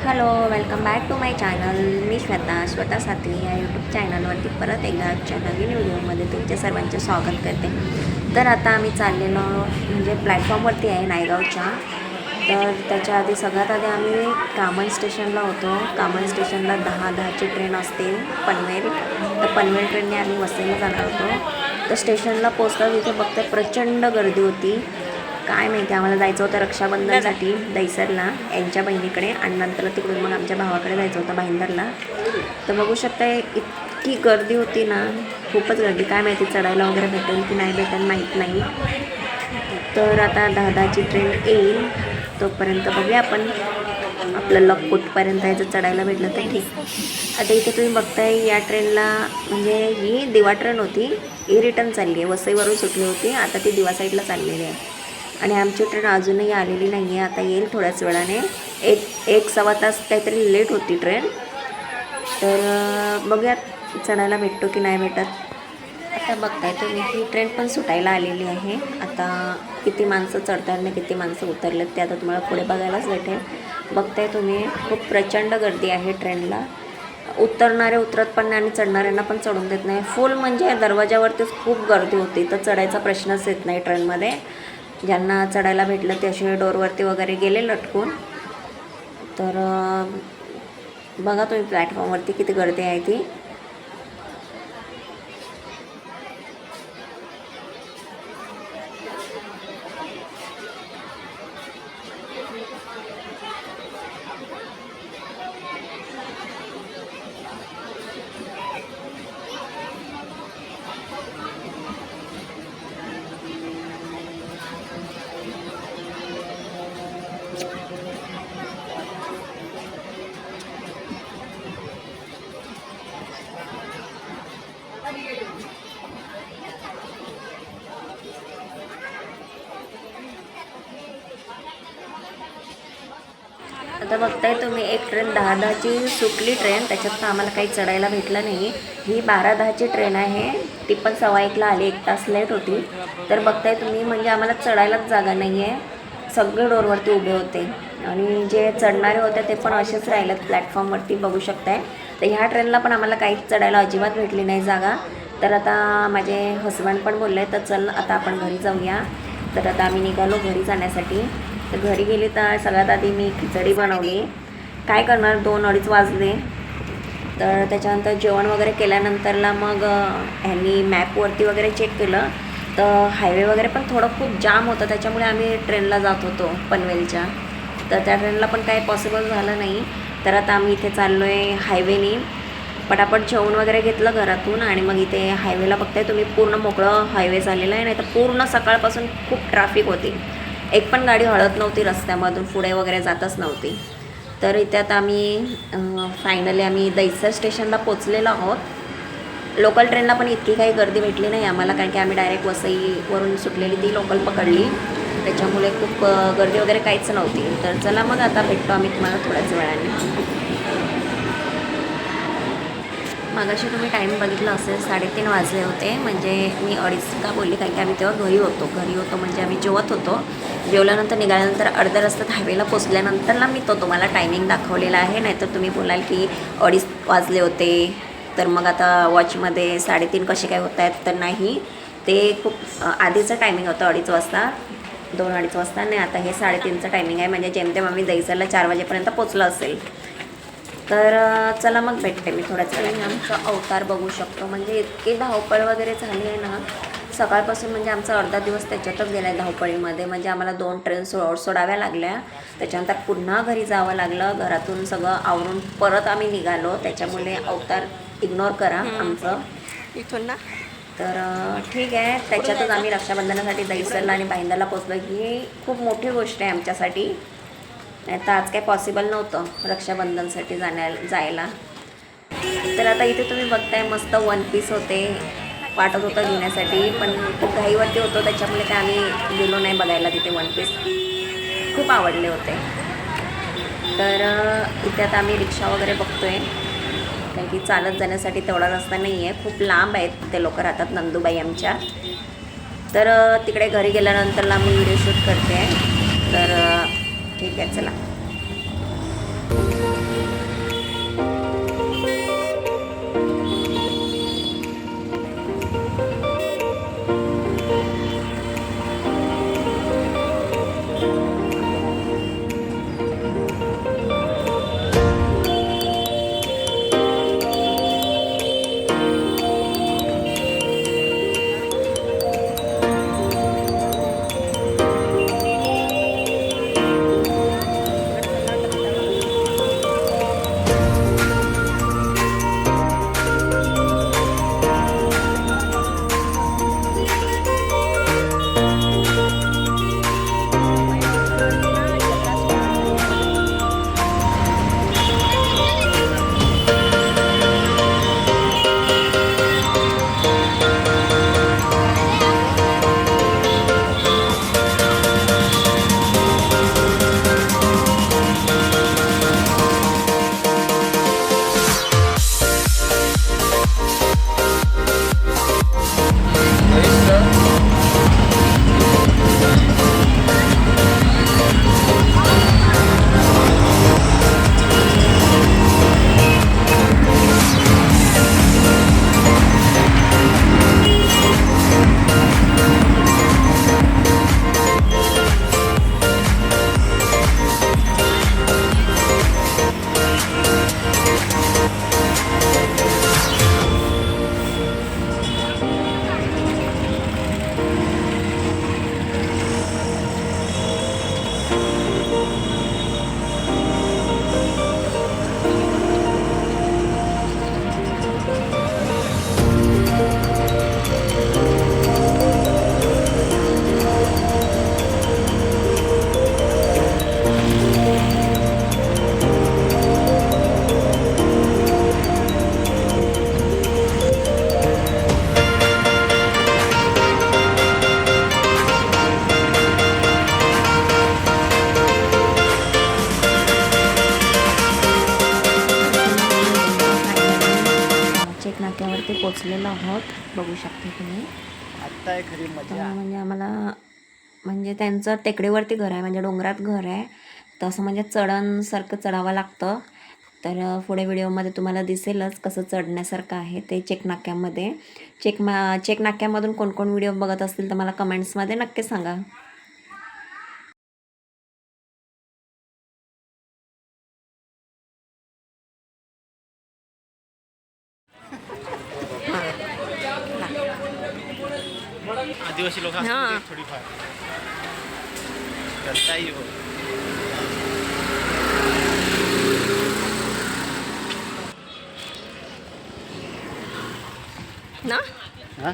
Hello, welcome back to my channel. मी श्वेता सातवी या YouTube चॅनलवरती परत एकदा आजच्या नवीन व्हिडिओमध्ये तुमच्या सर्वांचे स्वागत करते. तर आता आम्ही चाललेलो म्हणजे प्लॅटफॉर्मवरती आहे नायगावच्या. तर त्याच्या आधी सगळ्यात आधी आम्ही कामन स्टेशनला होतो. कामन स्टेशनला 10:10ची ट्रेन असते पनवेल. तर पनवेल ट्रेनने आम्ही वसईला जाणार होतो. तर स्टेशनला पोचता तिथे बघते प्रचंड गर्दी होती. काय माहिती, आम्हाला जायचं होतं रक्षाबंधनसाठी दैसरला यांच्या बहिणीकडे, आणि नंतर तिकडून मग आमच्या भावाकडे जायचं होतं भाईंदरला. तर बघू शकता इतकी गर्दी होती ना, खूपच गर्दी. काय माहिती चढायला वगैरे भेटेल की नाही भेटेल माहीत नाही. तर आता 10:10ची ट्रेन येईल, तोपर्यंत बघूया आपण आपलं लक कुठपर्यंत आहे. जर चढायला भेटलं तर ठीक. आता इथे तुम्ही बघताय या ट्रेनला, म्हणजे ही दिवा ट्रेन होती, ही रिटर्न चालली आहे. वसईवरून सुटली होती, आता ती दिवा साईडला चाललेली आहे. आणि आमची ट्रेन अजूनही आलेली नाही आहे, आता येईल थोड्याच वेळाने. एक सव्वा तास काहीतरी लेट होती ट्रेन. तर बघूयात चढायला भेटतो की नाही भेटत. आता बघताय तुम्ही ही ट्रेन पण सुटायला आलेली आहे. आता किती माणसं चढतात आणि किती माणसं उतरलेत ते आता तुम्हाला पुढे बघायलाच भेटेल. बघताय तुम्ही खूप प्रचंड गर्दी आहे ट्रेनला. उतरणारे उतरत पण नाही आणि चढणाऱ्यांना पण चढून देत नाही. फुल म्हणजे दरवाजावरतीच खूप गर्दी होती. तर चढायचा प्रश्नच येत नाही ट्रेनमध्ये. ज्यांना चढायला भेटलं ते असे डोरवरती वगैरे गेले लटकून. तर बघा तुम्ही प्लॅटफॉर्मवरती किती गर्दी आहे ती. आता बघताय तुम्ही एक ट्रेन 10:10ची सुटली ट्रेन, त्याच्यात आम्हाला काही चढायला भेटलं नाही. ही 12:10ची ट्रेन आहे, ती पण 1:15ला आली, 1 तास लेट होती. तर बघताय तुम्ही म्हणजे आम्हाला चढायलाच जागा नाही आहे. सगळे डोरवरती उभे होते आणि जे चढणारे होते ते पण असेच राहिलेत प्लॅटफॉर्मवरती, बघू शकताय. तर ह्या ट्रेनला पण आम्हाला काहीच चढायला अजिबात भेटली नाही जागा. तर आता माझे हसबंड पण बोलले तर चल आता आपण घरी जाऊया. तर आता आम्ही निघालो घरी जाण्यासाठी. तर घरी गेली तर सगळ्यात आधी मी खिचडी बनवली. काय करणार, 2-2:30 वाजले. तर त्याच्यानंतर जेवण वगैरे केल्यानंतरला मग ह्यांनी मॅपवरती वगैरे चेक केलं. तर हायवे वगैरे पण थोडं खूप जाम होतं, त्याच्यामुळे आम्ही ट्रेनला जात होतो पनवेलच्या. तर त्या ट्रेनला पण काही पॉसिबल झालं नाही. तर आता आम्ही इथे चाललो आहे हायवेनी. पटापट जेवण वगैरे घेतलं घरातून आणि मग इथे हायवेला बघताय तुम्ही पूर्ण मोकळं हायवे झालेलं आहे. नाही तर पूर्ण सकाळपासून खूप ट्रॅफिक होती. एक पण गाडी हळत नव्हती रस्त्यामधून, पुढे वगैरे जातच नव्हती. तर इथे आता आम्ही फायनली आम्ही दैसर स्टेशनला पोचलेलो आहोत. लोकल ट्रेनला पण इतकी काही गर्दी भेटली नाही आम्हाला, कारण की आम्ही डायरेक्ट वसईवरून सुटलेली ती लोकल पकडली. त्याच्यामुळे खूप गर्दी वगैरे काहीच नव्हती. तर चला मग आता भेटतो आम्ही तुम्हाला थोड्याच वेळाने. मागाशी तुम्ही टाईम बघितला असेल, 3:30 वाजले होते. म्हणजे मी 2:30 का बोलली, कारण की आम्ही तेव्हा घरी होतो म्हणजे आम्ही जेवत होतो. जेवल्यानंतर निघाल्यानंतर अर्ध्या रस्त्यात हायवेला पोचल्यानंतरला मी तुम्हाला टायमिंग दाखवलेला आहे. नाहीतर तुम्ही बोलाल की 2:30 वाजले होते, तर मग आता वॉचमध्ये 3:30 कसे काय होत आहेत. तर नाही, ते खूप आधीचं टायमिंग होतं 2:30 वाजता, 2-2:30 वाजता. नाही, आता हे 3:30चं टायमिंग आहे. म्हणजे जेमतेम आम्ही दैसरला 4 वाजेपर्यंत पोचलो असेल. तर चला मग भेटते मी थोड्याच वेळाने. आमचा अवतार बघू शकतो, म्हणजे इतकी धावपळ वगैरे झाली आहे ना सकाळपासून. म्हणजे आमचा अर्धा दिवस त्याच्यातच गेला आहे धावपळीमध्ये. म्हणजे आम्हाला 2 ट्रेन सोडाव्या लागल्या, त्याच्यानंतर पुन्हा घरी जावं लागलं. घरातून सगळं आवरून परत आम्ही निघालो. त्याच्यामुळे अवतार इग्नोर करा आमचं इथून ना. तर ठीक आहे, त्याच्यातच आम्ही रक्षाबंधनासाठी दैसरला आणि भाईंदरला पोचलो. ही खूप मोठी गोष्ट आहे आमच्यासाठी. नाही तर आज काय पॉसिबल नव्हतं रक्षाबंधनसाठी जायला. तर आता इथे तुम्ही बघताय मस्त 1 पीस होते, वाटत होतं घेण्यासाठी, पण खूप घाईवरती होतो त्याच्यामुळे काय आम्ही गेलो नाही बघायला तिथे 1 पीस. खूप आवडले होते. तर इथे आता आम्ही रिक्षा वगैरे बघतोय, कारण की चालत जाण्यासाठी तेवढा रस्ता नाही आहे, खूप लांब आहेत. ते लोक राहतात नंदुबाई आमच्या. तर तिकडे घरी गेल्यानंतरला मी व्हिडिओ शूट करते. तर ठीक आहे, चला. पोचलेलो आहोत, बघू शकता तुम्ही. आत्ता आहे खरी मजा. म्हणजे आम्हाला म्हणजे त्यांचं टेकडीवरती घर आहे, म्हणजे डोंगरात घर आहे, तर असं म्हणजे चढणसारखं चढावं लागतं. तर पुढे व्हिडिओमध्ये तुम्हाला दिसेलच कसं चढण्यासारखं आहे ते चेकनाक्यामध्ये. चेकनाक्यामधून कोण कोण व्हिडिओ बघत असतील तर मला कमेंट्समध्ये नक्की सांगा. आदिवासी लोक थोडीफार करताही हो. ना हां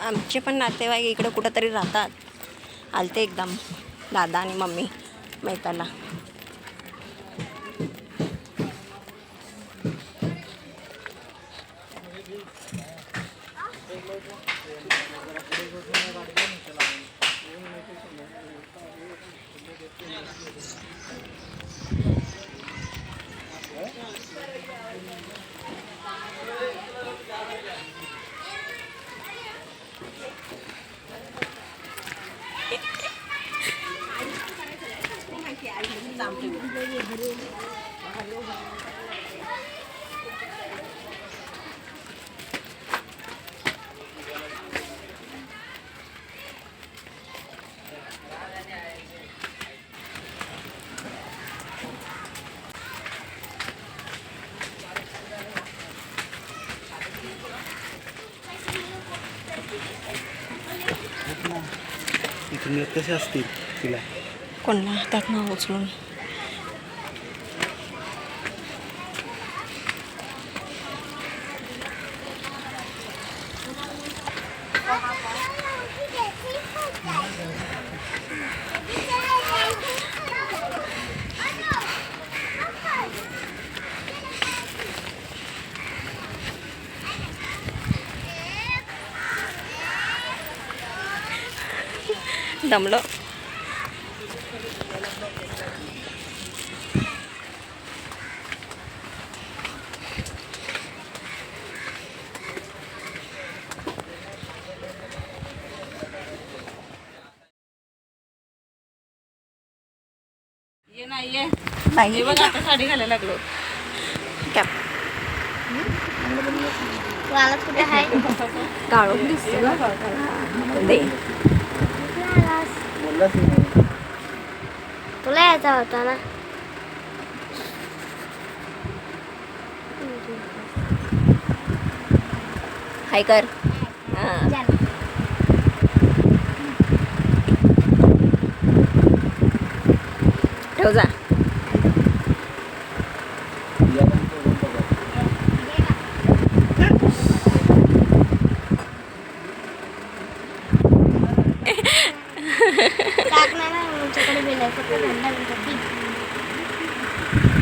आमचे पण नातेवाईक इकडे कुठंतरी राहतात. आलते एकदम दादा आणि मम्मी मैताला. इथून कसे असतील तिला कोणला त्यात नाव उचलून दमलो. ये नाही बघ आता साडी घालायला लागलो. कॅप कुठे आहे काढून दिसते दे. बोललाच नाही. तुला यायचा होता ना. हाय कर. हां ठेव जा.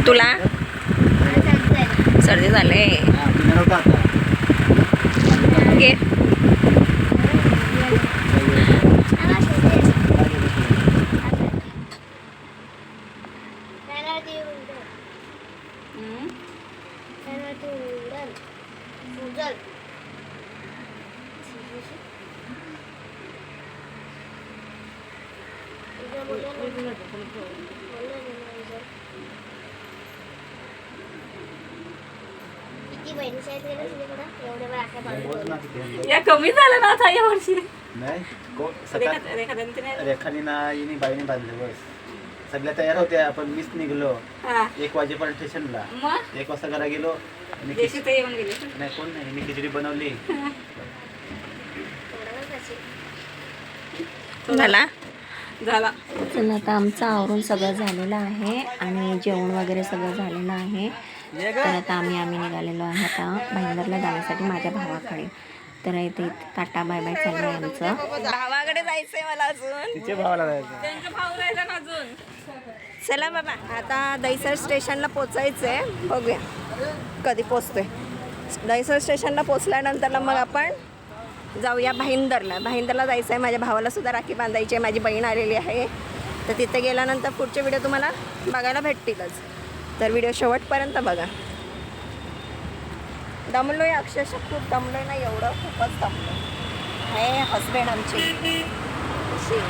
तुला सर्दी झाले घे. या कमी झालं ना आता या वर्षी. नाही रेखाने रेखानी बाईने बांधले. बस सगळ्या तयार होत्या पण मीच निघलो 1 वाजेपर्यंत स्टेशनला. मग 1 वाजता घरा गेलो आणि देशी येऊन गेले. नाही कोण नाही, मी खिचडी बनवली. झाला झाला. चला आता आमचं आवरून सगळं झालेलं आहे आणि जेवण वगैरे सगळं झालेलं आहे. तर आता आम्ही निघालेलो आहे आता भाईंदरला जाण्यासाठी माझ्या भावाकडे. तर इथे टाटा बाय बाय चालू आहे आमचं. भावाकडे जायचंय मला अजून. तिच्या भावाला जायचं. त्यांचा भाऊ राहिला ना अजून. चला बाबा आता दहिसर स्टेशनला पोचायचंय. बघूया कधी पोचतोय. दहिसर स्टेशनला पोचल्यानंतर मग आपण जाऊया भाईंदरला जायचं आहे. माझ्या भावाला सुद्धा राखी बांधायची आहे. माझी बहीण आलेली आहे. तर तिथे गेल्यानंतर पुढचे व्हिडिओ तुम्हाला बघायला भेटतीलच. तर व्हिडिओ शेवटपर्यंत बघा. दमलो आहे अक्षरशः, खूप दमलो आहे ना, एवढं खूपच दमलो हे हसबँड आमची अशी.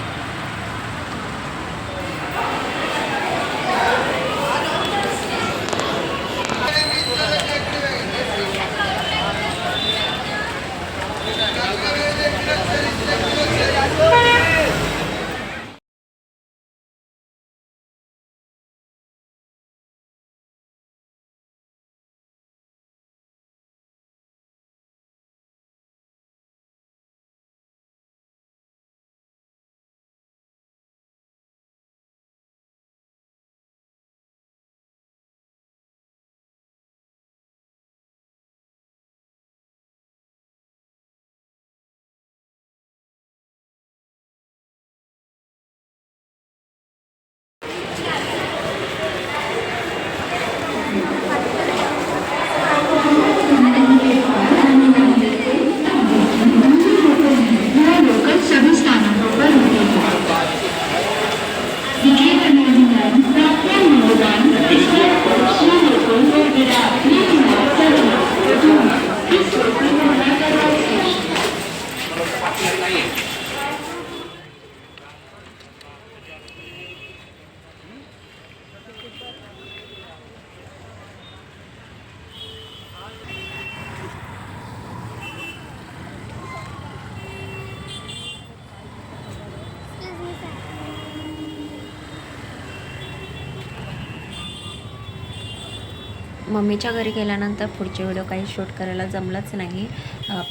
मम्मीच्या घरी गेल्यानंतर पुढचे व्हिडिओ काही शूट करायला जमलंच नाही.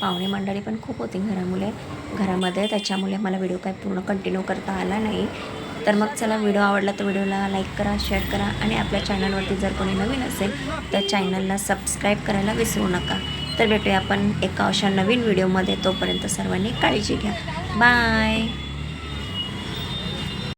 पाहुणे मंडळी पण खूप होती घरामध्ये, त्याच्यामुळे मला व्हिडिओ काही पूर्ण कंटिन्यू करता आला नाही. तर मग चला, व्हिडिओ आवडला तर व्हिडिओला लाईक करा, शेअर करा आणि आपल्या चॅनलवरती जर कोणी नवीन असेल तर चॅनलला सबस्क्राईब करायला विसरू नका. तर भेटूया आपण एका अशा नवीन व्हिडिओमध्ये. तोपर्यंत सर्वांनी काळजी घ्या. बाय.